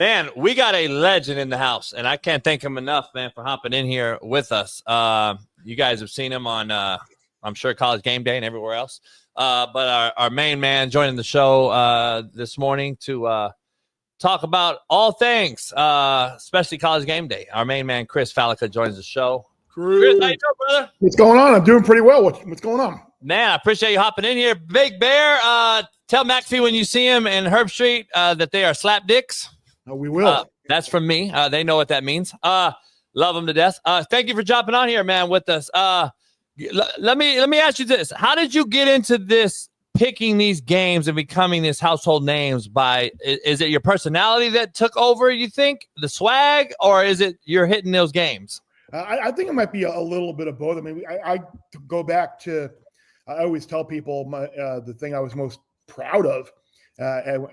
Man, we got a legend in the house, and I can't thank him enough, man, for hopping in here with us. You guys have seen him on, I'm sure, College Game Day and everywhere else. But our main man joining the show this morning to talk about all things, especially College Game Day. Our main man, Chris Fallica, joins the show. Chris, how you doing, brother? What's going on? I'm doing pretty well. What's going on? Man, I appreciate you hopping in here. Big Bear, tell McAfee when you see him in Herb Street that they are slap dicks. No, we will. That's from me. They know what that means. Love them to death. Thank you for jumping on here, man, with us. Let me ask you this. How did you get into this, picking these games and becoming these household names? Is it your personality that took over, you think, the swag, or is it you're hitting those games? I think it might be a little bit of both. I mean, I go back to, I always tell people the thing I was most proud of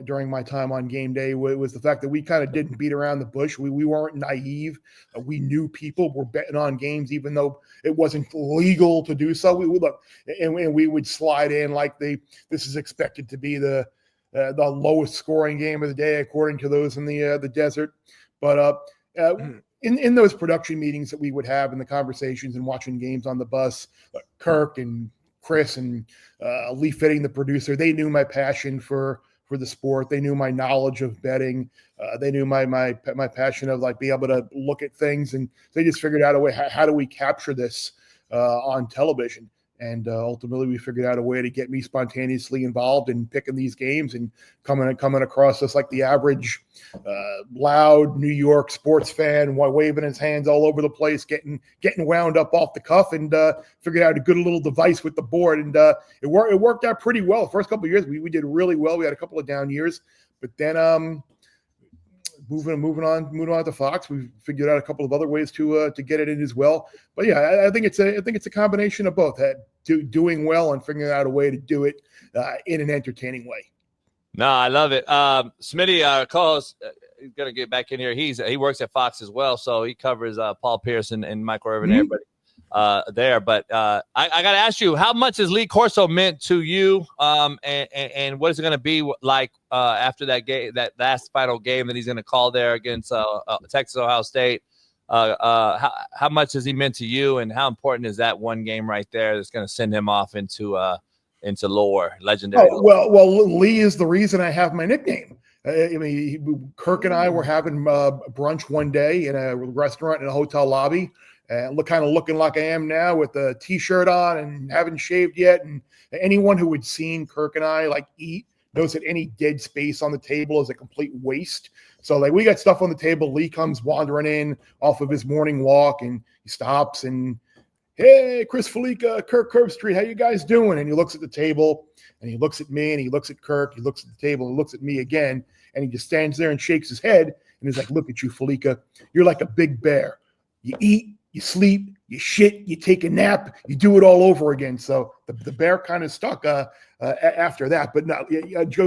during my time on game day was the fact that we kind of didn't beat around the bush. We weren't naive. We knew people were betting on games, even though it wasn't legal to do so. We would look and we would slide in like this is expected to be the lowest scoring game of the day, according to those in the desert. But in those production meetings that we would have, in the conversations and watching games on the bus, Kirk and Chris and Lee Fitting, the producer, they knew my passion for the sport. They knew my knowledge of betting. They knew my passion of like being able to look at things, and they just figured out a way. How do we capture this on television? And ultimately, we figured out a way to get me spontaneously involved in picking these games and coming across us like the average loud New York sports fan, waving his hands all over the place, getting wound up off the cuff, and figured out a good little device with the board. And it worked out pretty well. The first couple of years, we did really well. We had a couple of down years, but then moving on to Fox, we figured out a couple of other ways to get it in as well. But yeah, I think it's a combination of both, doing well and figuring out a way to do it in an entertaining way. No, I love it. Smitty, calls. He's gonna get back in here. He works at Fox as well, so he covers Paul Pierce and Michael Irvin, everybody there. But I got to ask you, how much has Lee Corso meant to you? And what is it going to be like after that game, that last final game that he's going to call there against Texas Ohio State? How much has he meant to you, and how important is that one game right there that's going to send him off into lore, legendary? Well, Lee is the reason I have my nickname. I mean, Kirk and I were having brunch one day in a restaurant in a hotel lobby, and looking like I am now with a T-shirt on and haven't shaved yet. And anyone who had seen Kirk and I like eat knows that any dead space on the table is a complete waste. So like we got stuff on the table. Lee comes wandering in off of his morning walk, and he stops and, "Hey, Chris Fallica, Kirk Herbstreit, how you guys doing?" And he looks at the table, and he looks at me, and he looks at Kirk, he looks at the table, and looks at me again, and he just stands there and shakes his head, and he's like, "Look at you, Fallica. You're like a big bear. You eat, you sleep, you shit, you take a nap, you do it all over again." So the bear kind of stuck after that. But no,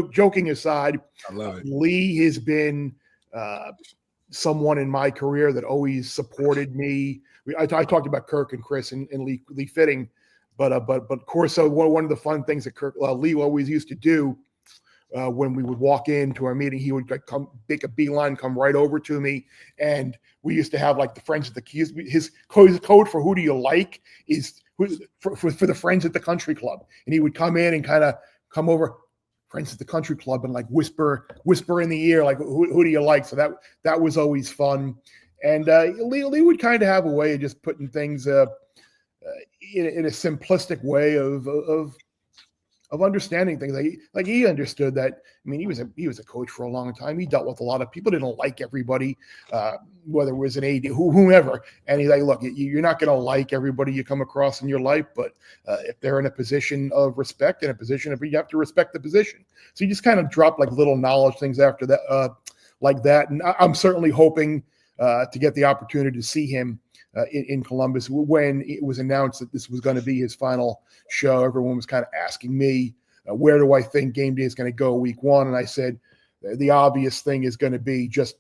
joking aside, I love it. Lee has been someone in my career that always supported me. I talked about Kirk and Chris and Lee Fitting, but Corso, one of the fun things that Lee always used to do when we would walk into our meeting, he would come make a beeline, come right over to me, and we used to have like the friends at the keys. His code for who do you like is for the friends at the country club, and he would come in and kind of come over, friends at the country club, and like whisper in the ear, like who do you like? So that was always fun. And Lee would kind of have a way of just putting things in a simplistic way of understanding things. Like he understood that. I mean, he was a coach for a long time. He dealt with a lot of people. Didn't like everybody, whether it was an AD, whomever. And he's like, "Look, you're not going to like everybody you come across in your life, but if they're in a position of respect, you have to respect the position." So you just kind of drop like little knowledge things after that, like that. And I'm certainly hoping to get the opportunity to see him in Columbus. When it was announced that this was going to be his final show, everyone was kind of asking me, where do I think game day is going to go week one? And I said, the obvious thing is going to be just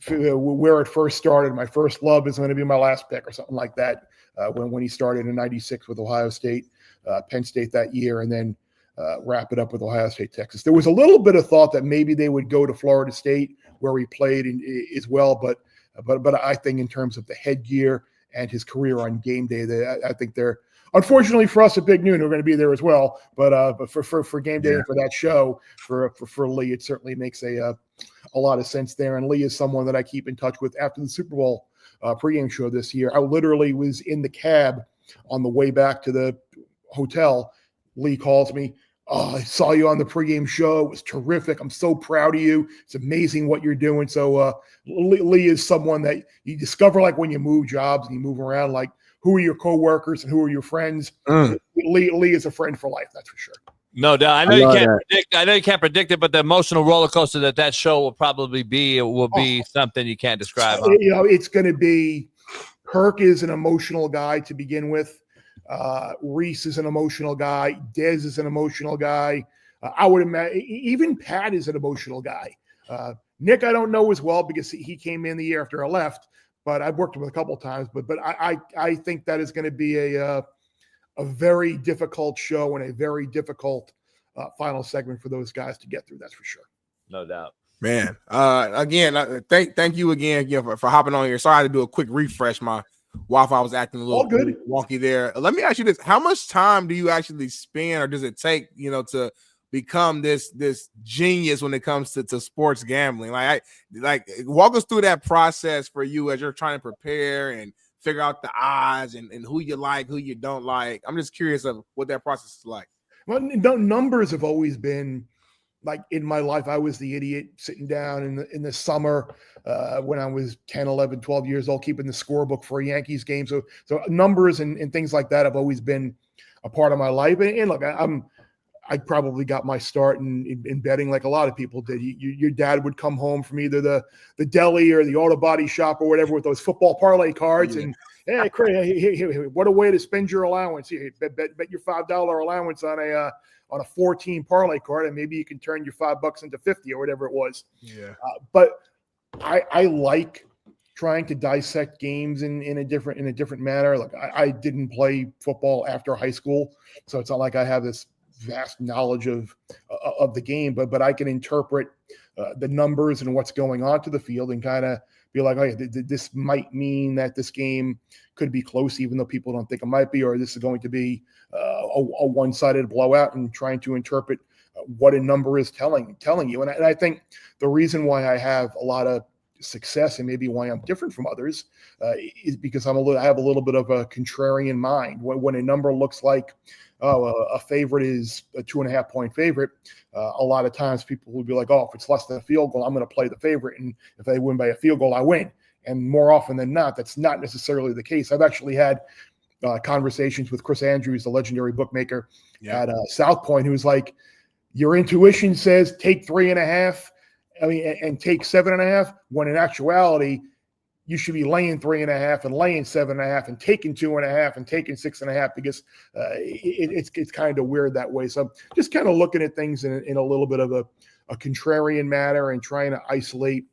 where it first started. My first love is going to be my last pick, or something like that. When he started in '96 with Ohio State, Penn State that year, and then wrap it up with Ohio State, Texas. There was a little bit of thought that maybe they would go to Florida State where he played as well. But I think in terms of the headgear and his career on game day, I think they're, unfortunately for us at Big Noon, we're going to be there as well. But for game day and for that show, for Lee, it certainly makes a lot of sense there. And Lee is someone that I keep in touch with after the Super Bowl pregame show this year. I literally was in the cab on the way back to the hotel. Lee calls me. "Oh, I saw you on the pregame show. It was terrific. I'm so proud of you. It's amazing what you're doing." So Lee is someone that you discover, like when you move jobs and you move around, like who are your coworkers and who are your friends. Lee is a friend for life, that's for sure. No doubt. I know you can't predict it, but the emotional roller coaster that show will probably be something you can't describe. Huh? It's going to be. Kirk is an emotional guy to begin with. Reese is an emotional guy. Dez is an emotional guy. I would imagine even Pat is an emotional guy. Nick, I don't know as well because he came in the year after I left, but I've worked with him a couple of times. But I think that is going to be a very difficult show and a very difficult final segment for those guys to get through. That's for sure. No doubt. Man, again, thank you again for hopping on here. Sorry I had to do a quick refresh. My Wi-Fi was acting a little wonky there. Let me ask you this: how much time do you actually spend, or does it take, to become this genius when it comes to sports gambling? Like walk us through that process for you as you're trying to prepare and figure out the odds and who you like, who you don't like. I'm just curious of what that process is like. Well, numbers have always been. Like in my life, I was the idiot sitting down in the summer when I was 10, 11, 12 years old, keeping the scorebook for a Yankees game. So numbers and things like that have always been a part of my life. And look, I probably got my start in betting like a lot of people did. Your dad would come home from either the deli or the auto body shop or whatever with those football parlay cards. And hey, Craig, what a way to spend your allowance. Here, bet your $5 allowance on a 14 parlay card, and maybe you can turn your $5 into 50 or whatever it was. Yeah. But I like trying to dissect games in a different manner. Like I didn't play football after high school, so it's not like I have this vast knowledge of the game, but I can interpret the numbers and what's going on to the field and kind of be like, oh, yeah, this might mean that this game could be close, even though people don't think it might be, or this is going to be a one-sided blowout, and trying to interpret what a number is telling you. And I think the reason why I have a lot of success and maybe why I'm different from others is because I have a little bit of a contrarian mind. When a number looks like a favorite is a 2.5 point favorite, a lot of times people will be like, oh, if it's less than a field goal, I'm going to play the favorite. And if they win by a field goal, I win. And more often than not, that's not necessarily the case. I've actually had conversations with Chris Andrews, the legendary bookmaker at South Point, who's like, your intuition says take 3.5, and take 7.5, when in actuality, you should be laying 3.5 and laying 7.5 and taking 2.5 and taking 6.5 because it's kind of weird that way. So I'm just kind of looking at things in a little bit of a contrarian manner and trying to isolate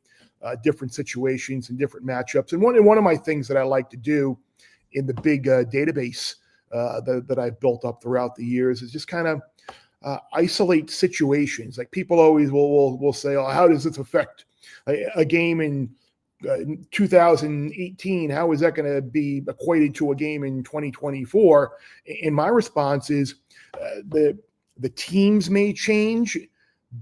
different situations and different matchups. And one of my things that I like to do in the big database that I've built up throughout the years is just kind of isolate situations. Like people always will say, oh, how does this affect a game in 2018? How is that going to be equated to a game in 2024? And my response is the teams may change,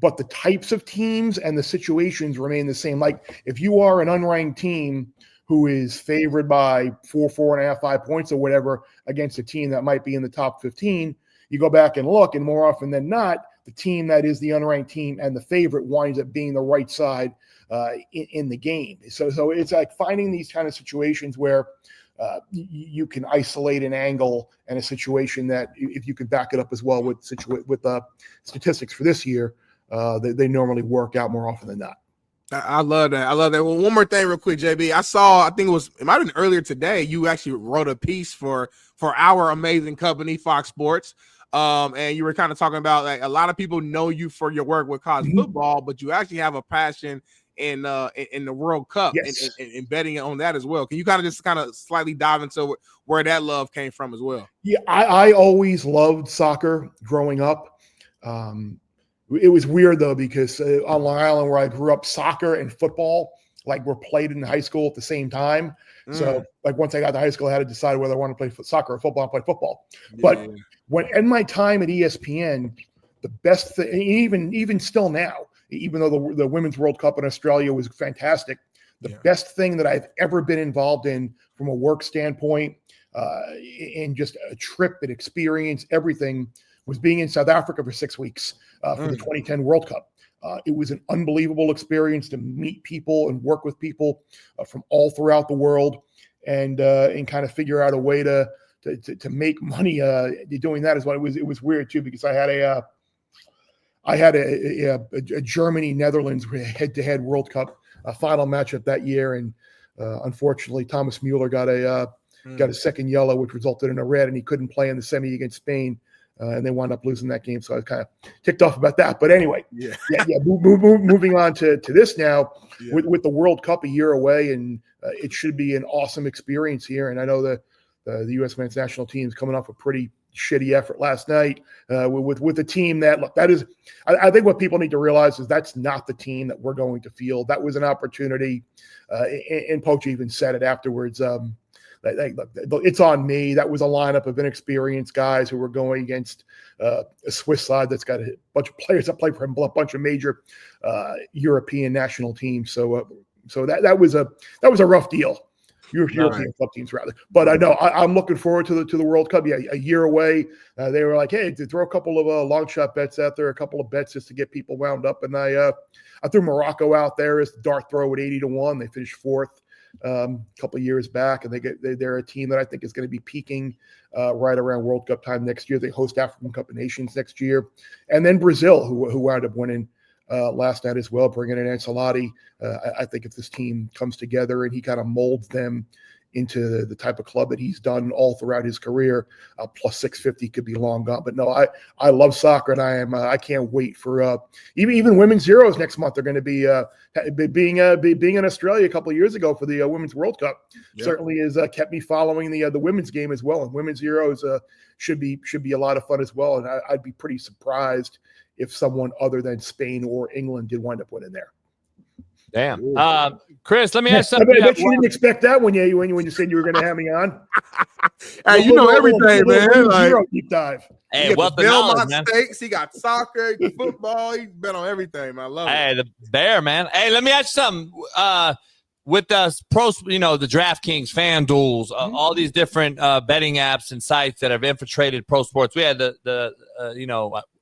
but the types of teams and the situations remain the same. Like if you are an unranked team who is favored by 4.5, 5 points or whatever against a team that might be in the top 15, you go back and look, and more often than not, the team that is the unranked team and the favorite winds up being the right side in the game. So it's like finding these kind of situations where you can isolate an angle and a situation that if you could back it up as well with statistics for this year, they normally work out more often than not. I love that. Well, one more thing real quick, JB. I think it might have been earlier today, you actually wrote a piece for our amazing company, Fox Sports. And you were kind of talking about like a lot of people know you for your work with college football, but you actually have a passion in the World Cup and betting on that as well. Can you kind of slightly dive into where that love came from as well? Yeah, I always loved soccer growing up. It was weird though, because on Long Island where I grew up, soccer and football like were played in high school at the same time. So like once I got to high school, I had to decide whether I wanted to play soccer or football. I played football. But when in my time at ESPN, the best thing, even still now, even though the Women's World Cup in Australia was fantastic, the best thing that I've ever been involved in from a work standpoint, and just a trip and experience, everything, was being in South Africa for 6 weeks for the 2010 World Cup. It was an unbelievable experience to meet people and work with people from all throughout the world, and kind of figure out a way to make money doing that as well. It was weird too, because I had a Germany Netherlands head-to-head World Cup final matchup that year, and unfortunately Thomas Mueller got a second yellow, which resulted in a red, and he couldn't play in the semi against Spain. And they wound up losing that game. So I was kind of ticked off about that. But anyway, moving on to this now with the World Cup a year away, and it should be an awesome experience here. And I know the U.S. men's national team is coming off a pretty shitty effort last night with a team that is, I think what people need to realize is that's not the team that we're going to field. That was an opportunity. And Poach even said it afterwards. It's on me. That was a lineup of inexperienced guys who were going against a Swiss side that's got a bunch of players that play for a bunch of major European national teams. So that was a rough deal. European club teams rather. But I know I'm looking forward to the World Cup. Yeah, a year away. They were like, hey, to throw a couple of long shot bets out there, a couple of bets just to get people wound up. And I threw Morocco out there as the dart throw at 80-1. They finished fourth a couple of years back, and they're a team that I think is going to be peaking right around World Cup time next year. They host African Cup of Nations next year, and then Brazil, who wound up winning last night as well, bringing in Ancelotti. I think if this team comes together and he kind of molds them into the type of club that he's done all throughout his career, plus 650 could be long gone. But no, I love soccer, and I can't wait for even women's Euros next month. They're going to be being in Australia a couple of years ago for the Women's World Cup. Certainly has kept me following the women's game as well. And women's Euros should be a lot of fun as well. And I'd be pretty surprised if someone other than Spain or England did wind up winning there. Damn. Chris, let me ask something. I bet you didn't expect that when you said you were going to have me on. Hey, you know everything, man. Like, deep dive. Hey, what the knowledge, man. Steaks, he got soccer, football. He's been on everything, man. I love it. Hey, the bear, man. Hey, let me ask you something. With the pros, the DraftKings, FanDuels, all these different betting apps and sites that have infiltrated pro sports. We had the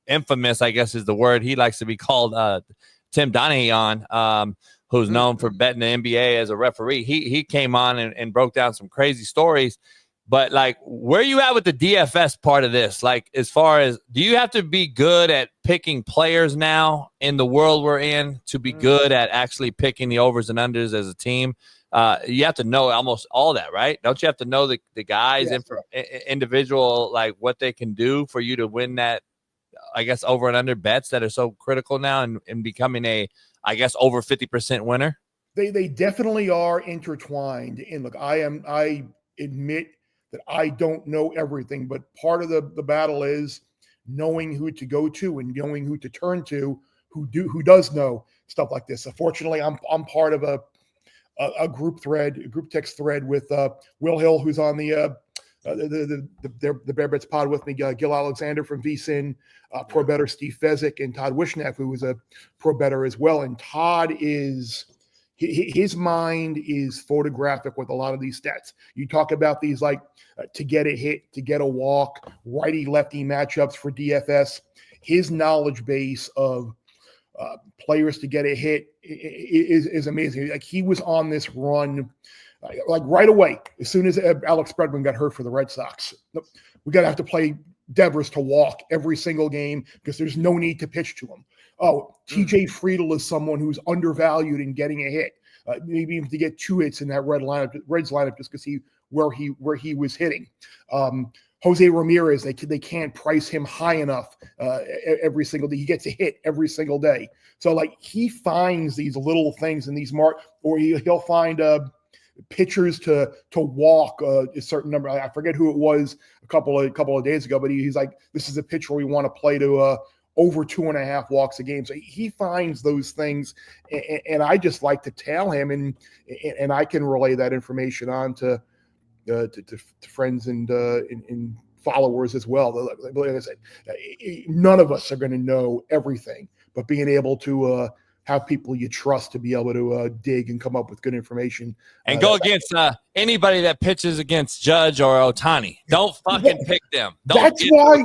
infamous, I guess is the word he likes to be called, Tim Donaghy on, who's known for betting the NBA as a referee. He came on and broke down some crazy stories. But like, where you at with the DFS part of this? Like, as far as, do you have to be good at picking players now in the world we're in to be good at actually picking the overs and unders as a team? You have to know almost all that, right? Don't you have to know the guys individual, like what they can do for you to win that, I guess, over and under bets that are so critical now and becoming a, I guess, over 50% winner? They definitely are intertwined. And look, I admit that I don't know everything, but part of the battle is knowing who to go to and knowing who to turn to, who does know stuff like this. Fortunately, I'm part of a group text thread with Will Hill, who's on the Bear Bets pod with me, Gil Alexander from VSiN, pro bettor Steve Fezzik, and Todd Wishnev, who is a pro bettor as well. And Todd his mind is photographic with a lot of these stats. You talk about these like to get a hit, to get a walk, righty-lefty matchups for DFS. His knowledge base of players to get a hit is amazing. Like, he was on this run like right away. As soon as Alex Bregman got hurt for the Red Sox, we got to have to play Devers to walk every single game because there's no need to pitch to him. Oh, TJ Friedel is someone who's undervalued in getting a hit. Maybe even to get 2 hits in that Reds lineup just because where he was hitting. Jose Ramirez, they can't price him high enough every single day. He gets a hit every single day. So like, he finds these little things in these or he'll find pitchers to walk a certain number. I forget who it was a couple of days ago, but he's like, this is a pitcher we want to play to over 2.5 walks a game. So he finds those things, and I just like to tell him, and I can relay that information on to friends and followers as well. Like I said, none of us are going to know everything, but being able to have people you trust to be able to dig and come up with good information. And go against anybody that pitches against Judge or Ohtani. Don't fucking pick them. That's why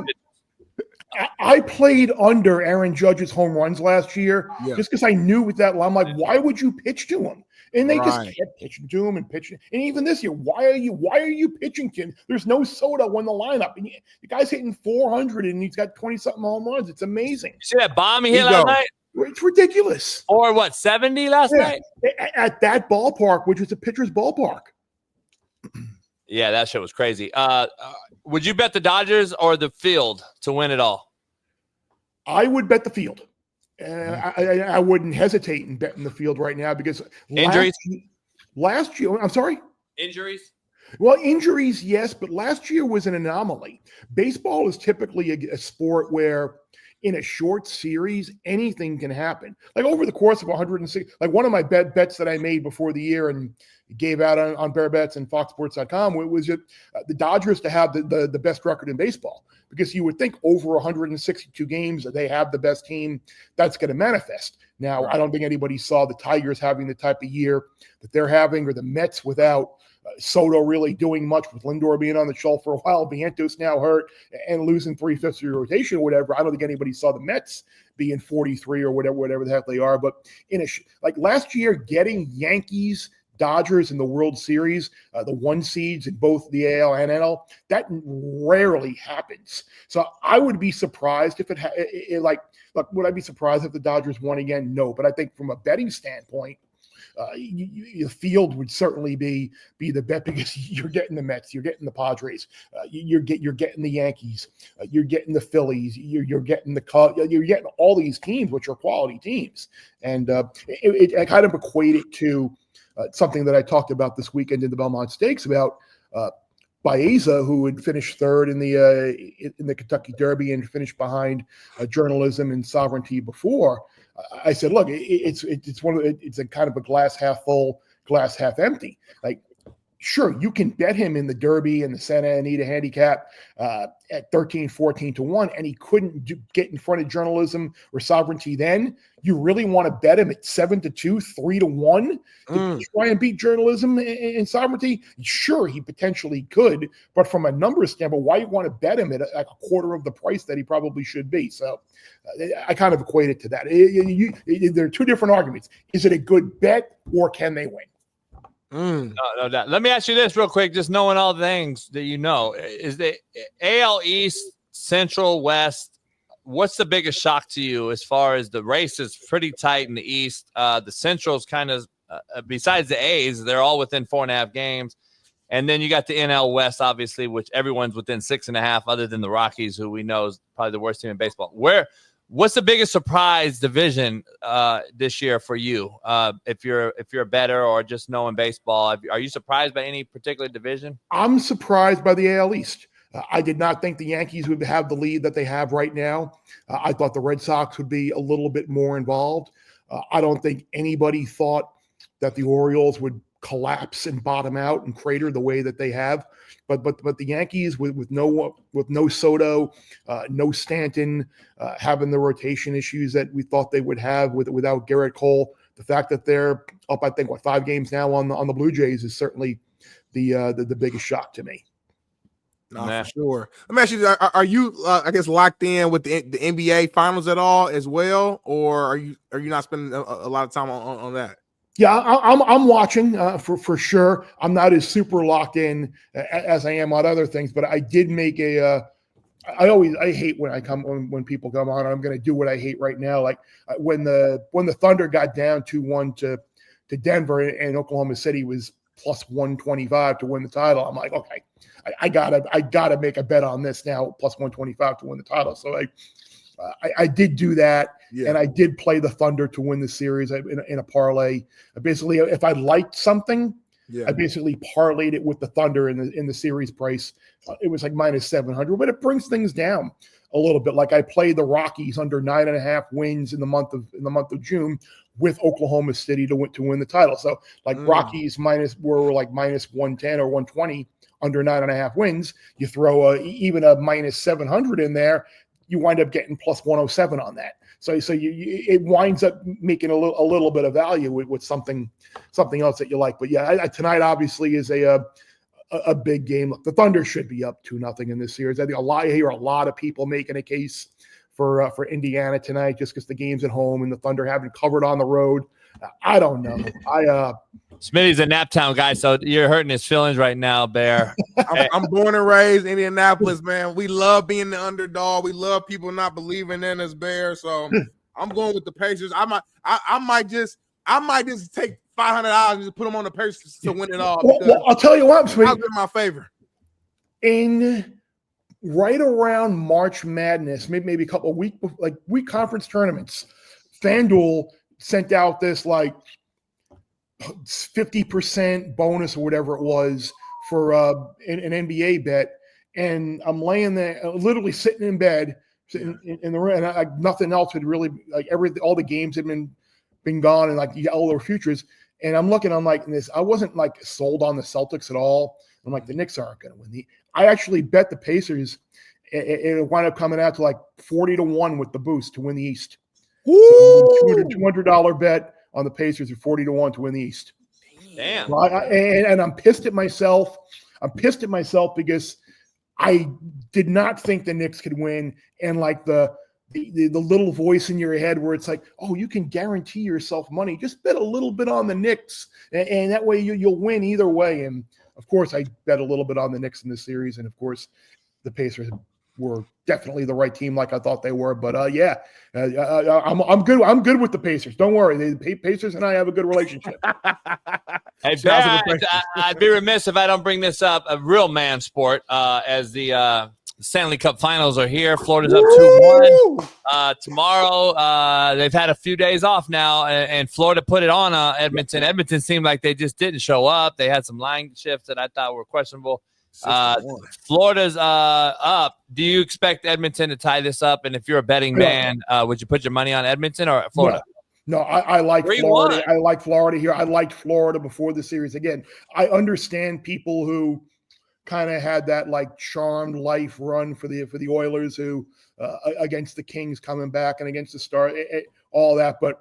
I played under Aaron Judge's home runs last year, just because I knew with that. I'm like, why would you pitch to him? And they just kept pitching to him and pitching. And even this year, why are you pitching to him? There's no Soto in the lineup. And the guy's hitting 400 and he's got 20-something home runs. It's amazing. You see that bomb he hit last night? It's ridiculous. Or what, 70 last night? At that ballpark, which is a pitcher's ballpark. Yeah, that shit was crazy. Would you bet the Dodgers or the field to win it all? I would bet the field. I wouldn't hesitate in betting the field right now because injuries. Last year, I'm sorry? Injuries? Well, injuries, yes, but last year was an anomaly. Baseball is typically a sport where in a short series, anything can happen. Like over the course of 106, like one of my bets that I made before the year and gave out on Bear Bets and FoxSports.com was the Dodgers to have the best record in baseball, because you would think over 162 games they have the best team. That's going to manifest. Now, I don't think anybody saw the Tigers having the type of year that they're having, or the Mets without Soto really doing much, with Lindor being on the shelf for a while, Vientos now hurt and losing 3/5 of your rotation or whatever. I don't think anybody saw the Mets being 43 or whatever the heck they are. But like last year, getting Yankees, Dodgers in the World Series, the 1 seeds in both the AL and NL, that rarely happens. So I would be surprised if would I be surprised if the Dodgers won again? No, but I think from a betting standpoint, the field would certainly be the bet, because you're getting the Mets, you're getting the Padres, you're getting the Yankees, you're getting the Phillies, you're getting the Cubs, you're getting all these teams, which are quality teams, and I kind of equate it to something that I talked about this weekend in the Belmont Stakes about Baeza, who had finished third in the Kentucky Derby and finished behind Journalism and Sovereignty before. I said, look, it's a kind of a glass half full, glass half empty. Like, sure, you can bet him in the Derby and the Santa Anita handicap at 13-14 to 1, and he couldn't get in front of Journalism or Sovereignty then. You really want to bet him at 7-2, 3-1 to try and beat Journalism and Sovereignty? Sure, he potentially could, but from a numbers standpoint, why you want to bet him at a quarter of the price that he probably should be? So I kind of equate it to that. There are two different arguments. Is it a good bet, or can they win? No doubt. Let me ask you this real quick, just knowing all the things that you know. Is the AL East, Central, West, what's the biggest shock to you as far as the race is pretty tight in the East? The Central's kind of, besides the A's, they're all within 4.5 games. And then you got the NL West, obviously, which everyone's within 6.5, other than the Rockies, who we know is probably the worst team in baseball. What's the biggest surprise division this year for you? If you're a bettor or just knowing baseball, are you surprised by any particular division? I'm surprised by the AL East. I did not think the Yankees would have the lead that they have right now. I thought the Red Sox would be a little bit more involved. I don't think anybody thought that the Orioles would collapse and bottom out and crater the way that they have. But the Yankees with no Soto, no Stanton, having the rotation issues that we thought they would have without Garrett Cole, the fact that they're up, I think, 5 games now on the Blue Jays is certainly the biggest shock to me. No, for sure. Let me ask you: are you, I guess, locked in with the NBA Finals at all as well, or are you not spending a lot of time on that? Yeah, I'm watching for sure. I'm not as super locked in as I am on other things, but I did make I hate when people come on. I'm going to do what I hate right now. Like when the Thunder got down 2-1 to Denver, and Oklahoma City was plus 125 to win the title. I'm like, okay, I gotta make a bet on this now, plus 125 to win the title. So I did do that. Yeah. And I did play the Thunder to win the series in a parlay. Basically, if I liked something, I basically parlayed it with the Thunder in the series price. It was like minus 700, but it brings things down. a little bit. Like I played the Rockies under 9.5 wins in the month of June with Oklahoma City to win the title. So like Rockies were like minus 110 or 120 under 9.5 wins. You throw even a minus 700 in there, you wind up getting plus 107 on that. So it winds up making a little bit of value with something else that you like. But yeah, tonight obviously is a big game. The Thunder should be up 2-0 in this series. I think I hear a lot of people making a case for Indiana tonight just because the game's at home and the Thunder haven't covered on the road. I don't know. Smitty's a Naptown guy, so you're hurting his feelings right now, Bear. I'm born and raised in Indianapolis, man. We love being the underdog. We love people not believing in us, Bear. So I'm going with the Pacers. I might just take $500 and just put them on the Pacers to win it all. Well, I'll tell you what, Smitty. I'll give my favor. In right around March Madness, maybe a couple of week conference tournaments, FanDuel sent out this like 50% bonus or whatever it was for an NBA bet. And I'm laying there, literally sitting in bed, in the room, and nothing else had really, like all the games had been gone, and like all their futures. And I'm looking, I'm like, I wasn't like sold on the Celtics at all. I'm like, the Knicks aren't going to win. I actually bet the Pacers. It wound up coming out to like 40-1 with the boost to win the East. So $200 bet on the Pacers at 40-1 to win the East. Damn. And I'm pissed at myself. I'm pissed at myself because I did not think the Knicks could win. And like the little voice in your head where it's like, oh, you can guarantee yourself money. Just bet a little bit on the Knicks, and that way you'll win either way. And of course, I bet a little bit on the Knicks in this series, and of course, the Pacers were definitely the right team, like I thought they were. But I'm good. I'm good with the Pacers. Don't worry, the Pacers and I have a good relationship. Hey, Ben, I'd be remiss if I don't bring this up. A real man sport, as the Stanley Cup Finals are here. Florida's up 2-1. Tomorrow, they've had a few days off now, and Florida put it on Edmonton. Edmonton seemed like they just didn't show up. They had some line shifts that I thought were questionable. Florida's up. Do you expect Edmonton to tie this up? And if you're a betting man, would you put your money on Edmonton or Florida? No, I like Florida. I like Florida here. I liked Florida before the series. Again, I understand people who kind of had that like charmed life run for the Oilers who against the Kings coming back and against the Stars, all that. But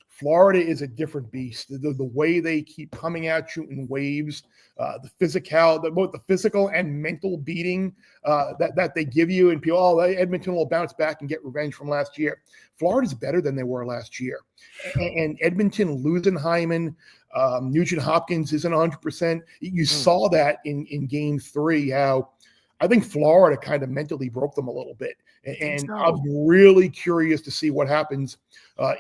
Florida is a different beast. The way they keep coming at you in waves, both the physical and mental beating that they give you, and people, Edmonton will bounce back and get revenge from last year. Florida's better than they were last year, and Edmonton losing Hyman, Nugent Hopkins isn't 100%. You saw that in Game 3, how I think Florida kind of mentally broke them a little bit. And I'm really curious to see what happens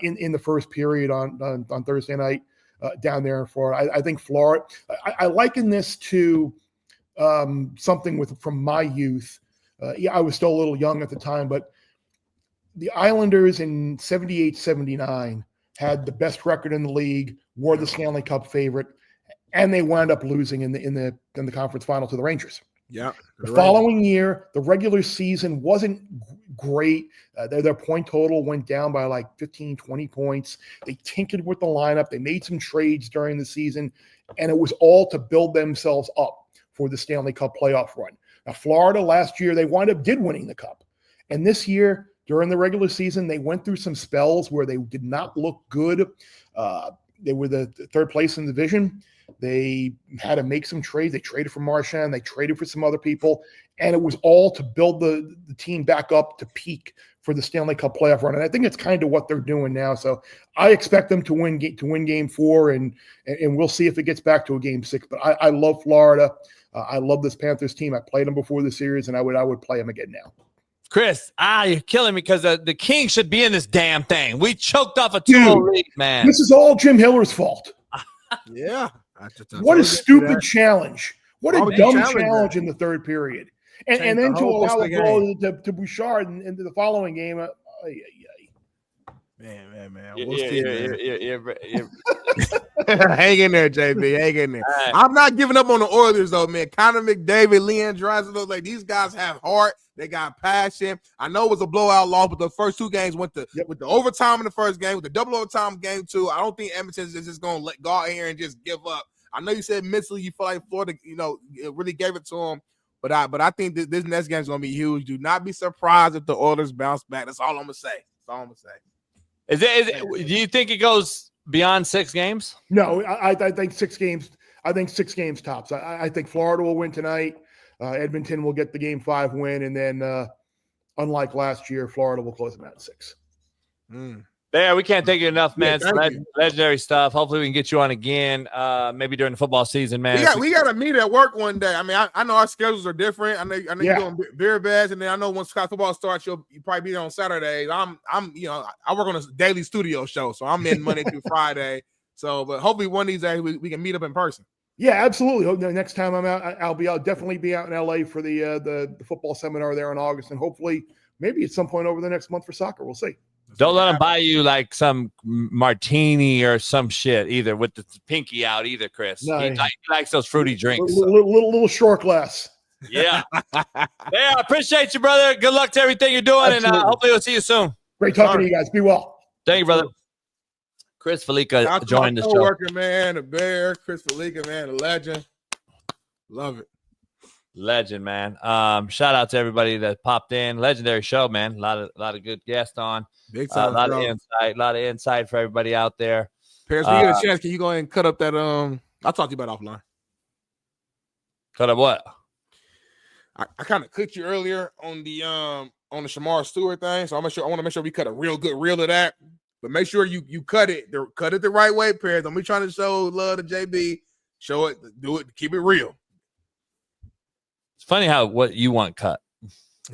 in the first period on Thursday night down there in Florida. I think Florida. I liken this to something from my youth. I was still a little young at the time, but the Islanders in 78-79 had the best record in the league, were the Stanley Cup favorite, and they wound up losing in the conference final to the Rangers. Yeah. The following year, the regular season wasn't great. Their point total went down by like 15, 20 points. They tinkered with the lineup. They made some trades during the season, and it was all to build themselves up for the Stanley Cup playoff run. Now, Florida last year, they did winning the Cup. And this year, during the regular season, they went through some spells where they did not look good. They were the third place in the division. They had to make some trades. They traded for Marchand. They traded for some other people. And it was all to build the team back up to peak for the Stanley Cup playoff run. And I think it's kind of what they're doing now. So I expect them to win Game 4, and we'll see if it gets back to a Game 6. But I love Florida. I love this Panthers team. I played them before the series, and I would play them again now. Chris, you're killing me because the Kings should be in this damn thing. We choked off a 2-0 lead, man. This is all Jim Hiller's fault. Yeah. What a stupid challenge. What a dumb challenge in the third period. And then to allow it to Bouchard into the following game. Man. You're, We'll see, man. you're Hang in there, JB. Hang in there. right. I'm not giving up on the Oilers, though, man. Connor McDavid, Leon Draisaitl, like these guys have heart. They got passion. I know it was a blowout loss, but the first two games went with the overtime in the first game, with the double overtime game too. I don't think Edmonton is just going to let go out here and just give up. I know you said mentally you feel like Florida, it really gave it to them. But I think this next game is going to be huge. Do not be surprised if the Oilers bounce back. That's all I'm going to say. That's all I'm going to say. Is it? Do you think it goes beyond 6 games? No, I think 6 games. I think 6 games tops. I think Florida will win tonight. Edmonton will get the Game 5 win, and then unlike last year, Florida will close them out at 6. There, we can't thank you enough, man. Yeah, legendary stuff. Hopefully, we can get you on again, maybe during the football season, man. We got to meet at work one day. I mean, I know our schedules are different. I know you're doing beer beds, and then I know once football starts, you probably be there on Saturdays. I work on a daily studio show, so I'm in Monday through Friday. So, but hopefully one of these days we can meet up in person. Yeah, absolutely. Next time I'm out, I'll definitely be out in LA for the football seminar there in August, and hopefully maybe at some point over the next month for soccer. We'll see. Don't let them buy you like some martini or some shit either with the pinky out either, Chris. No, he likes those fruity drinks. Little short glass. Yeah. Yeah, I appreciate you, brother. Good luck to everything you're doing, Absolutely. and hopefully we'll see you soon. Great talking to you guys. Be well. Thank you, brother. Chris Fallica joined the show. Worker, man, the bear, Chris Fallica, man, a legend. Love it. Legend, man. Shout out to everybody that popped in. Legendary show, man. A lot of good guests on. Big time, a lot of insight for everybody out there. Paris, when you get a chance, can you go ahead and cut up that I'll talk to you about offline. Cut up what? I kind of clicked you earlier on the Shamar Stewart thing, so I want to make sure we cut a real good reel of that. But make sure you cut it the right way, Paris. Don't be trying to show love to JB. Show it, do it, keep it real. It's funny how what you want cut.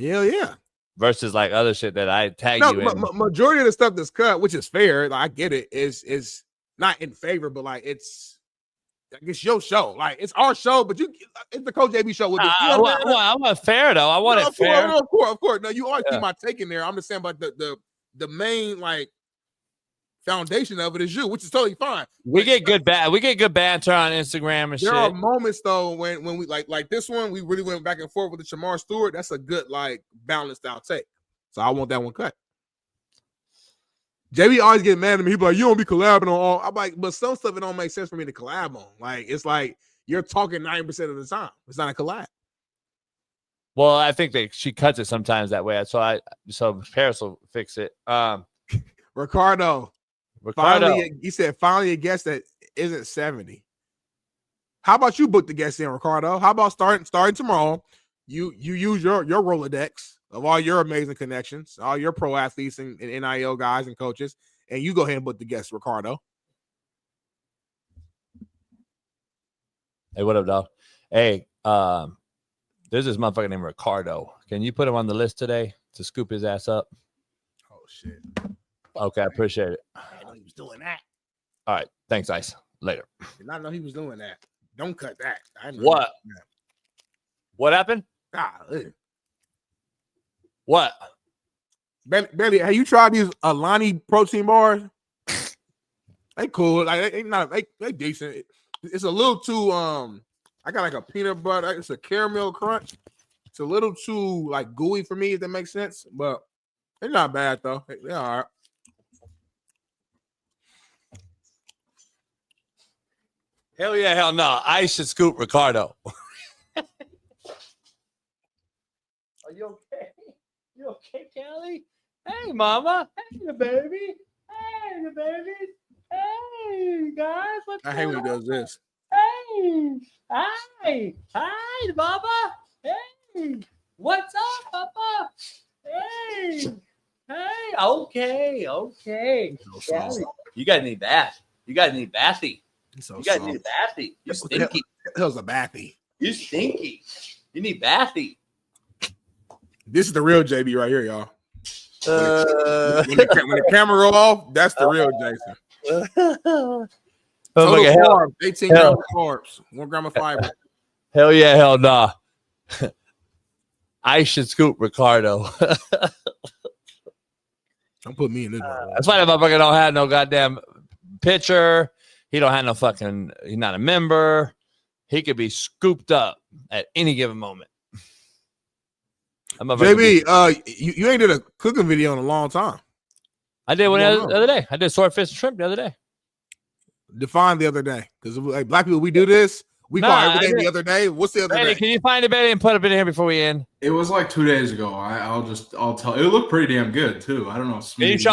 Hell yeah. Versus like other shit that I tag you in. Majority of the stuff that's cut, which is fair, like, I get it, is not in favor, but like it's your show. Like it's our show, but it's the Coach JB show with this. I want fair though. I want it fair. Of course. No, you always keep my take in there. I'm just saying, but the main like foundation of it is you, which is totally fine. We get good banter on Instagram and shit. There are moments though when we like this one, we really went back and forth with the Shamar Stewart. That's a good like balanced out take. So I want that one cut. JB always get mad at me. He's like, you don't be collabing on all. I'm like, but some stuff it don't make sense for me to collab on. Like it's like you're talking 90% of the time. It's not a collab. Well, I think she cuts it sometimes that way. So Paris will fix it. Ricardo. He said finally a guest that isn't 70. How about you book the guest in, Ricardo? How about starting tomorrow? You use your Rolodex of all your amazing connections, all your pro athletes and NIL guys and coaches, and you go ahead and book the guest, Ricardo. Hey, what up, dog? Hey, there's this motherfucker named Ricardo. Can you put him on the list today to scoop his ass up? Oh shit. Okay, I appreciate it. I didn't know he was doing that. All right. Thanks, Ice. Later. Did not know he was doing that. Don't cut that. What? What happened? What? Bailey, have you tried these Alani protein bars? They cool. Like they decent. It's a little too I got like a peanut butter. It's a caramel crunch. It's a little too like gooey for me, if that makes sense. But they're not bad though. They're all right. Hell yeah, hell no. I should scoop Ricardo. Are you okay? You okay, Kelly? Hey, mama. Hey, the baby. Hey, the baby. Hey, guys. I hate when he does this. Hey. Hi. Hi, Baba. Hey. What's up, Papa? Hey. Hey. Okay. Kelly, you got to need bath. You got to need bathy. So you guys need a bathy. You stinky. That was a bathy. You stinky. You need bathy. This is the real JB right here, y'all. When the camera roll off, that's the real Jason. Total carbs, 18 grams of carbs, 1 gram of fiber. Hell yeah, hell nah. I should scoop Ricardo. Don't put me in this. That's why that motherfucker don't have no goddamn picture. He don't have no fucking. He's not a member. He could be scooped up at any given moment. JB, you ain't did a cooking video in a long time. I did one the other day. I did swordfish and shrimp the other day. Define the other day, because like black people, we do this. We call everything the other day. What's the other day? Can you find it, Bailey, and put it in here before we end? It was like 2 days ago. I'll tell. It looked pretty damn good too. I don't know.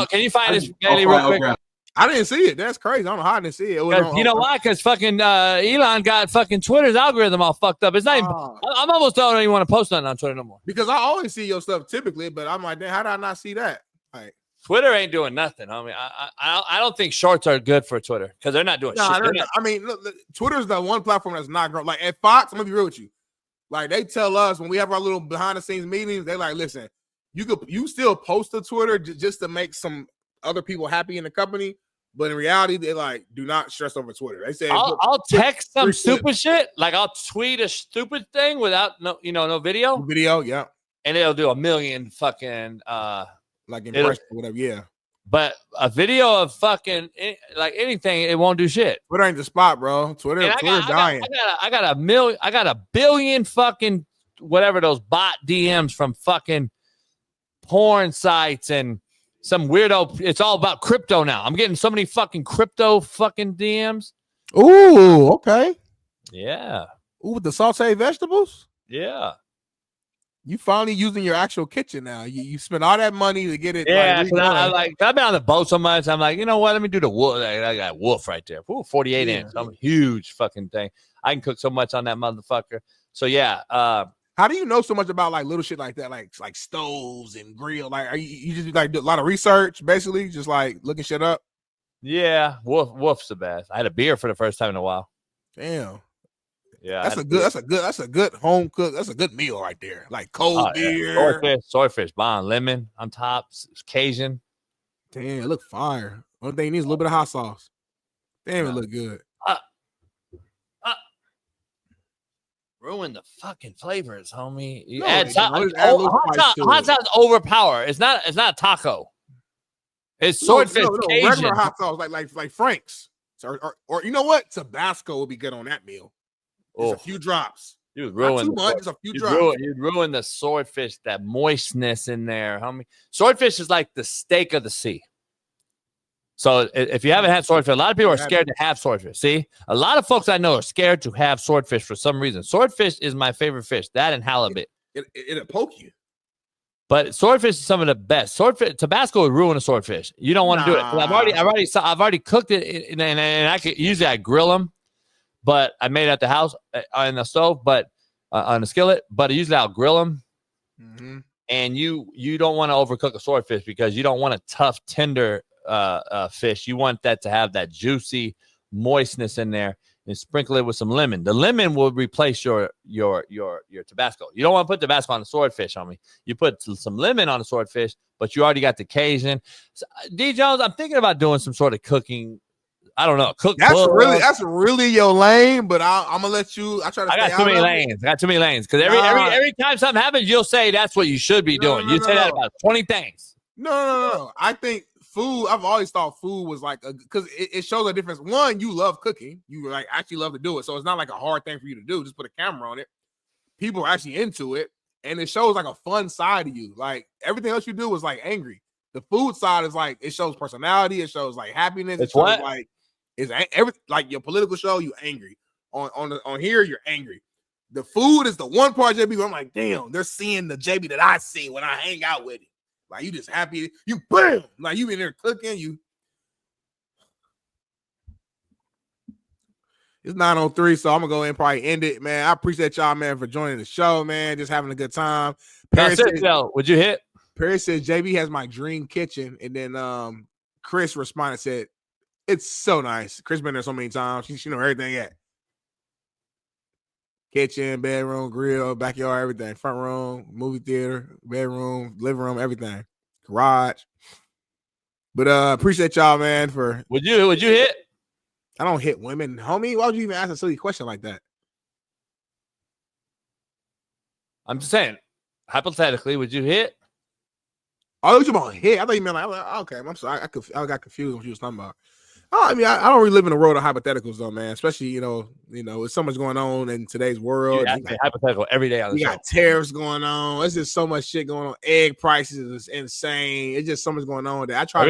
Can you find this, Bailey, real quick? I didn't see it. That's crazy. I don't know how I didn't see it. You know why? Because fucking Elon got fucking Twitter's algorithm all fucked up. It's not even, I'm almost don't even want to post nothing on Twitter no more. Because I always see your stuff typically, but I'm like, how did I not see that? Like, Twitter ain't doing nothing. I mean, I don't think shorts are good for Twitter because they're not doing shit. I mean, look, Twitter's the one platform that's not growing. Like at Fox, I'm gonna be real with you. Like they tell us when we have our little behind the scenes meetings, they like, listen, you still post to Twitter just to make some other people happy in the company. But in reality, they like do not stress over Twitter. They say I'll text some stupid shit, like I'll tweet a stupid thing without no video. Video, yeah, and it'll do a million fucking like impressions or whatever, yeah. But a video of fucking like anything, it won't do shit. Twitter ain't the spot, bro. Twitter dying. I got a billion fucking whatever those bot DMs from fucking porn sites and some weirdo. It's all about crypto now. I'm getting so many fucking crypto fucking DMs. Ooh, okay. Yeah. Ooh, with the sauteed vegetables? Yeah. You finally using your actual kitchen now. You spent all that money to get it. Yeah, I've been on the boat so much. I'm like, you know what? Let me do the wolf. I got wolf right there. Ooh, 48 inch. I'm a huge fucking thing. I can cook so much on that motherfucker. So yeah. How do you know so much about like little shit like that, like stoves and grill? Like, are you just like do a lot of research, basically, just like looking shit up? Yeah, wolf's the best. I had a beer for the first time in a while. Damn. Yeah, that's a good home cook. That's a good meal right there. Like cold beer, swordfish, bomb, lemon on top, Cajun. Damn, it look fire. Only thing you need is a little bit of hot sauce. Damn, it look good. Ruin the fucking flavors, homie. You No, add hot sauce overpower. It's not a taco. It's swordfish. Cajun. Regular hot sauce, like Frank's, or you know what? Tabasco would be good on that meal. Just a few drops. You ruin too much. Just a few drops. You ruin the swordfish. That moistness in there, homie. Swordfish is like the steak of the sea. So if you haven't had swordfish, a lot of people are scared to have swordfish. See, a lot of folks I know are scared to have swordfish for some reason. Swordfish is my favorite fish. That and halibut. It'll poke you. But swordfish is some of the best. Swordfish, Tabasco would ruin a swordfish. You don't want to do it. I've already cooked it, and I grill them, but I made it at the house on the stove, but on the skillet. But usually I'll grill them. Mm-hmm. And you don't want to overcook a swordfish because you don't want a tough, tender fish. You want that to have that juicy moistness in there, and sprinkle it with some lemon. The lemon will replace your Tabasco. You don't want to put Tabasco on the swordfish, homie. You put some lemon on the swordfish, but you already got the Cajun. So, D Jones, I'm thinking about doing some sort of cooking. I don't know. That's really your lane, but I'm gonna let you. I got too many lanes. I got too many lanes because every time something happens, you'll say that's what you should be doing. You say that about 20 things. No. I think food. I've always thought food was like because it shows a difference. One, you love cooking. You like actually love to do it, so it's not like a hard thing for you to do. Just put a camera on it. People are actually into it, and it shows like a fun side of you. Like everything else you do is like angry. The food side is like it shows personality. It shows like happiness. It's what? Like it's like your political show. You angry on here. You're angry. The food is the one part JB where I'm like, damn, they're seeing the JB that I see when I hang out with it. Like you just happy. You bam. Like you in there cooking. It's 9:03, so I'm gonna go ahead and probably end it, man. I appreciate y'all, man, for joining the show, man. Just having a good time. Would you hit? Perry says JB has my dream kitchen, and then Chris responded said, "It's so nice." Chris been there so many times. She know everything at kitchen, bedroom, grill, backyard, everything. Front room, movie theater, bedroom, living room, everything. Garage. But appreciate y'all, man. For would you hit? I don't hit women, homie. Why would you even ask a silly question like that? I'm just saying, hypothetically, would you hit? Oh, you talking about head? I thought you meant like, okay, I'm sorry. I got confused when you was talking about. Oh, I mean, I don't really live in a world of hypotheticals though, man. Especially, you know, with so much going on in today's world. Yeah, hypothetical every day on the show. You got tariffs going on. There's just so much shit going on. Egg prices is insane. It's just so much going on that I try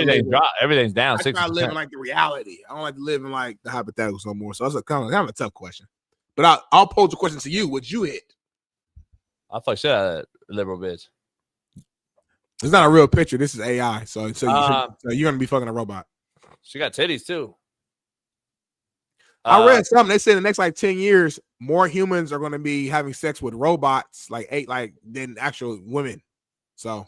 everything's down. I try to live in like the reality. I don't like to live in like the hypotheticals no more. So that's kind of a tough question. But I'll pose a question to you. Would you hit? I fuck shit out of that liberal bitch. It's not a real picture. This is AI. So you're gonna be fucking a robot. She got titties too. I read something. They said in the next like 10 years, more humans are going to be having sex with robots, than actual women. So,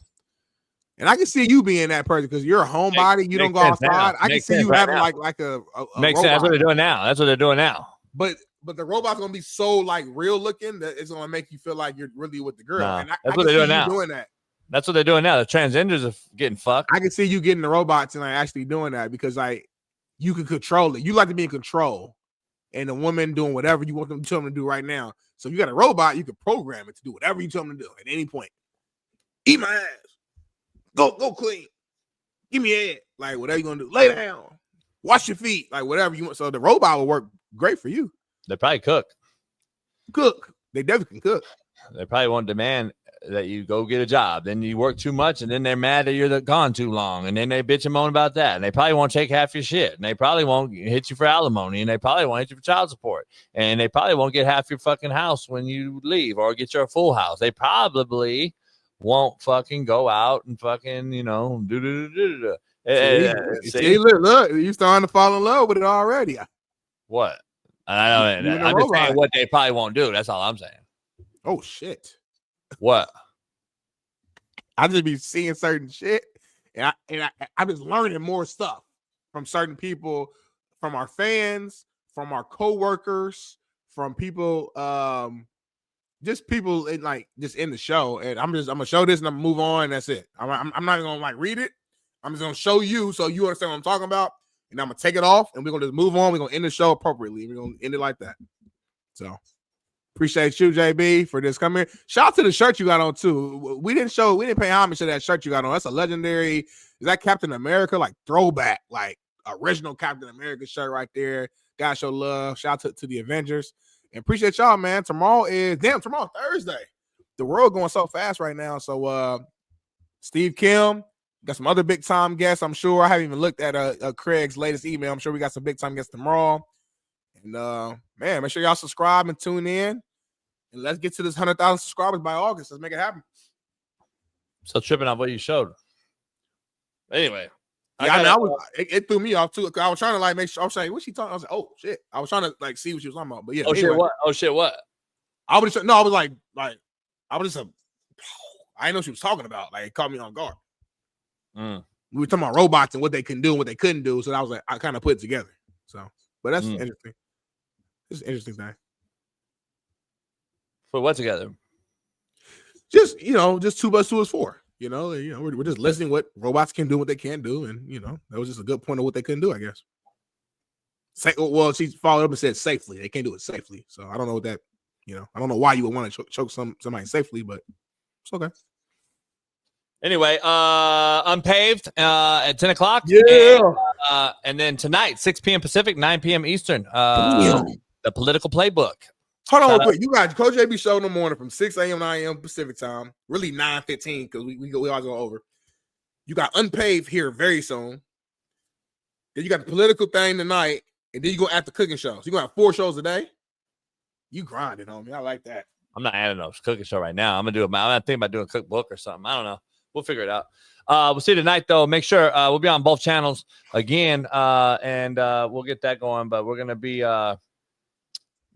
and I can see you being that person because you're a homebody. You don't go outside. I can see you having like a makes sense. That's what they're doing now. But the robot's gonna be so like real looking that it's gonna make you feel like you're really with the girl. Nah, and that's what they're doing now. Doing that. That's what they're doing now. The transgenders are getting fucked. I can see you getting the robots and like actually doing that because like you can control it. You like to be in control, and the woman doing whatever you want them to tell them to do right now. So if you got a robot, you can program it to do whatever you tell them to do at any point. Eat my ass. Go clean. Give me a head. Like whatever you're gonna do. Lay down. Wash your feet. Like whatever you want. So the robot will work great for you. They probably cook. They definitely can cook. They probably won't demand that you go get a job. Then you work too much, and then they're mad that you're gone too long, and then they bitch and moan about that. And they probably won't take half your shit, and they probably won't hit you for alimony, and they probably won't hit you for child support, and they probably won't get half your fucking house when you leave or get your full house. They probably won't fucking go out and fucking do. See, look, you starting to fall in love with it already. What? I'm just saying what they probably won't do. That's all I'm saying. Oh shit. What? I just be seeing certain shit, and I'm just learning more stuff from certain people, from our fans, from our coworkers, from people, just people in just in the show. And I'm gonna show this and I'm gonna move on. And that's it. I'm not gonna like read it. I'm just gonna show you so you understand what I'm talking about, and I'm gonna take it off and we're gonna just move on. We're gonna end the show appropriately. We're gonna end it like that. So. Appreciate you, JB, for this coming. Shout out to the shirt you got on too. We didn't pay homage to that shirt you got on. That's a legendary. Is that Captain America? Like throwback, like original Captain America shirt right there. Gotta show love. Shout out to the Avengers. And appreciate y'all, man. Tomorrow Thursday. The world going so fast right now. So Steve Kim, got some other big time guests, I'm sure. I haven't even looked at Craig's latest email. I'm sure we got some big time guests tomorrow. And man, make sure y'all subscribe and tune in. And let's get to this 100,000 subscribers by August. Let's make it happen. So tripping on what you showed. Anyway. It threw me off too. I was trying to like make sure. I was saying, what's she talking? I was like, oh shit. I was trying to like see what she was talking about. But yeah. Oh shit, what? Oh shit, what? I was just I didn't know she was talking about. Like it caught me on guard. We were talking about robots and what they can do and what they couldn't do. So I was like, I kind of put it together. So, but that's interesting. It's an interesting thing. Put what together? Just 2 + 2 is 4. We're just listening what robots can do, what they can't do, and that was just a good point of what they couldn't do, I guess. Well, she followed up and said safely. They can't do it safely, so I don't know what that. I don't know why you would want to choke somebody safely, but it's okay. Anyway, Unpaved at 10 o'clock. Yeah. And then tonight, 6 p.m. Pacific, 9 p.m. Eastern. The Political Playbook. Hold on real quick. You got Coach JB show in the morning from 6 a.m. 9 a.m. Pacific time. Really 9:15 because we always go over. You got Unpaved here very soon. Then you got the political thing tonight, and then you go after cooking shows. You gonna have 4 shows a day. You grinding on me. I like that. I'm not adding a cooking show right now. I'm thinking about doing a cookbook or something. I don't know. We'll figure it out. We'll see you tonight, though. Make sure we'll be on both channels again, and we'll get that going. But we're going to be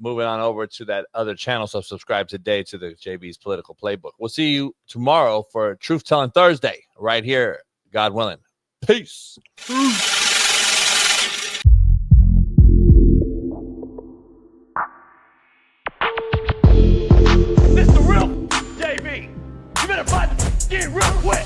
moving on over to that other channel. So subscribe today to the JB's Political Playbook. We'll see you tomorrow for Truth Telling Thursday right here, God willing. Peace. This the real JB. You better find the skin real quick.